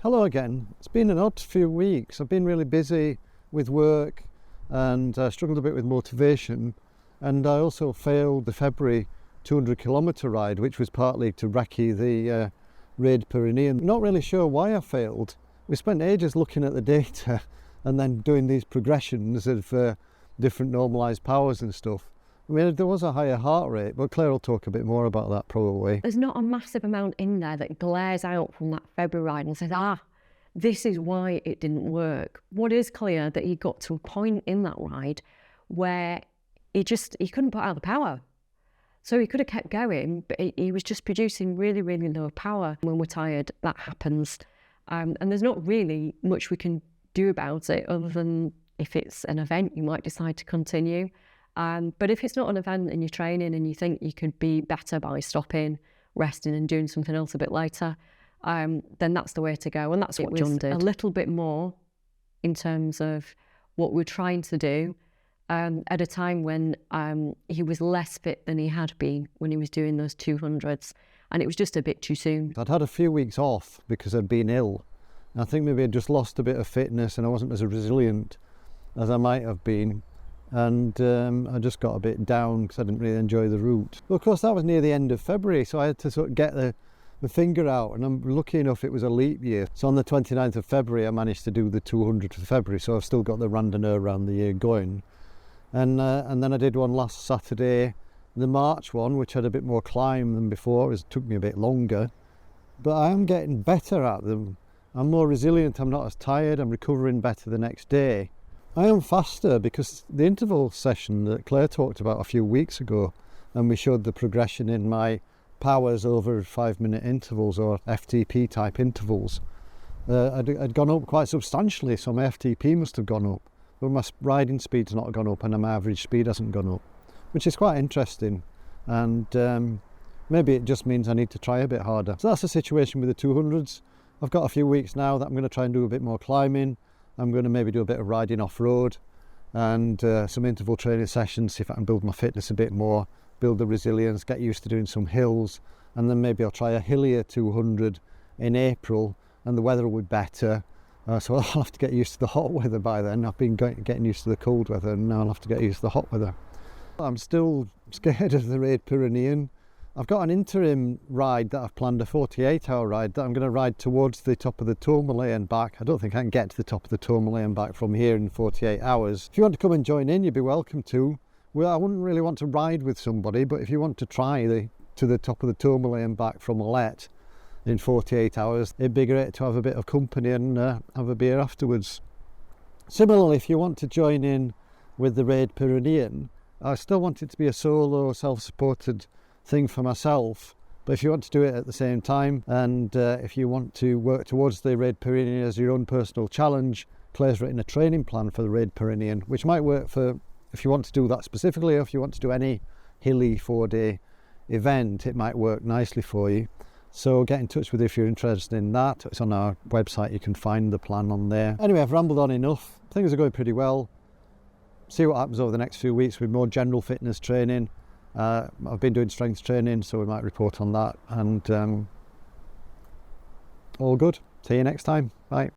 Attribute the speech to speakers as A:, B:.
A: Hello again. It's been an odd few weeks. I've been really busy with work and struggled a bit with motivation, and I also failed the February 200 kilometre ride, which was partly to recce the Raid Pyrenees. Not really sure why I failed. We spent ages looking at the data and then doing these progressions of different normalised powers and stuff. I mean, there was a higher heart rate, but Clare will talk a bit more about that probably.
B: There's not a massive amount in there that glares out from that February ride and says, this is why it didn't work. What is clear that he got to a point in that ride where he couldn't put out the power. So he could have kept going, but he was just producing really, really low power. When we're tired, that happens. And there's not really much we can do about it other than if it's an event, you might decide to continue. But if it's not an event and you're training and you think you could be better by stopping, resting and doing something else a bit later, then that's the way to go. And that's what John did. A little bit more in terms of what we're trying to do at a time when he was less fit than he had been when he was doing those 200s. And it was just a bit too soon.
A: I'd had a few weeks off because I'd been ill. I think maybe I'd just lost a bit of fitness and I wasn't as resilient as I might have been. And I just got a bit down because I didn't really enjoy the route. Well, of course, that was near the end of February, so I had to sort of get the finger out, and I'm lucky enough it was a leap year. So on the 29th of February, I managed to do the 200th of February, so I've still got the Randonneur Round the Year going. And then I did one last Saturday, the March one, which had a bit more climb than before. It took me a bit longer, but I am getting better at them. I'm more resilient, I'm not as tired, I'm recovering better the next day. I am faster because the interval session that Claire talked about a few weeks ago, and we showed the progression in my powers over 5-minute intervals or FTP type intervals, I'd gone up quite substantially, so my FTP must have gone up, but my riding speed's not gone up and my average speed hasn't gone up, which is quite interesting, and maybe it just means I need to try a bit harder. So that's the situation with the 200s. I've got a few weeks now that I'm going to try and do a bit more climbing. I'm going to maybe do a bit of riding off-road and some interval training sessions, see if I can build my fitness a bit more, build the resilience, get used to doing some hills, and then maybe I'll try a hillier 200 in April and the weather will be better. So I'll have to get used to the hot weather by then. I've been getting used to the cold weather and now I'll have to get used to the hot weather. I'm still scared of the Raid Pyrenees. I've got an interim ride that I've planned, a 48-hour ride that I'm going to ride towards the top of the Tourmalet and back. I don't think I can get to the top of the Tourmalet and back from here in 48 hours. If you want to come and join in, you'd be welcome to. Well, I wouldn't really want to ride with somebody, but if you want to try to the top of the Tourmalet and back from Alette in 48 hours, it'd be great to have a bit of company and have a beer afterwards. Similarly, if you want to join in with the Raid Pyrenees, I still want it to be a solo, self-supported thing for myself, but if you want to do it at the same time and if you want to work towards the Raid Pyrenees as your own personal challenge, Claire's written a training plan for the Raid Pyrenees, which might work for if you want to do that specifically, or if you want to do any hilly 4-day event, it might work nicely for you. So get in touch with you if you're interested in that. It's on our website, you can find the plan on there. Anyway, I've rambled on enough. Things are going pretty well. See what happens over the next few weeks with more general fitness training. I've been doing strength training, so we might report on that, and all good. See you next time. Bye.